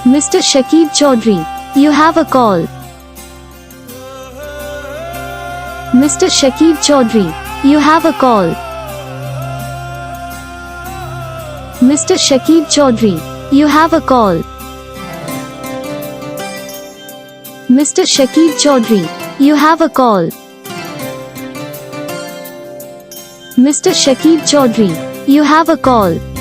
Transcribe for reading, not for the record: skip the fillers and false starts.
Mr. Shakib Chaudhary, you have a call. Mr. Shakib Chaudhary, you have a call. Mr. Shakib Chaudhary, you have a call. Mr. Shakib Chaudhary, you have a call. Mr. Shakib Chaudhary, you have a call.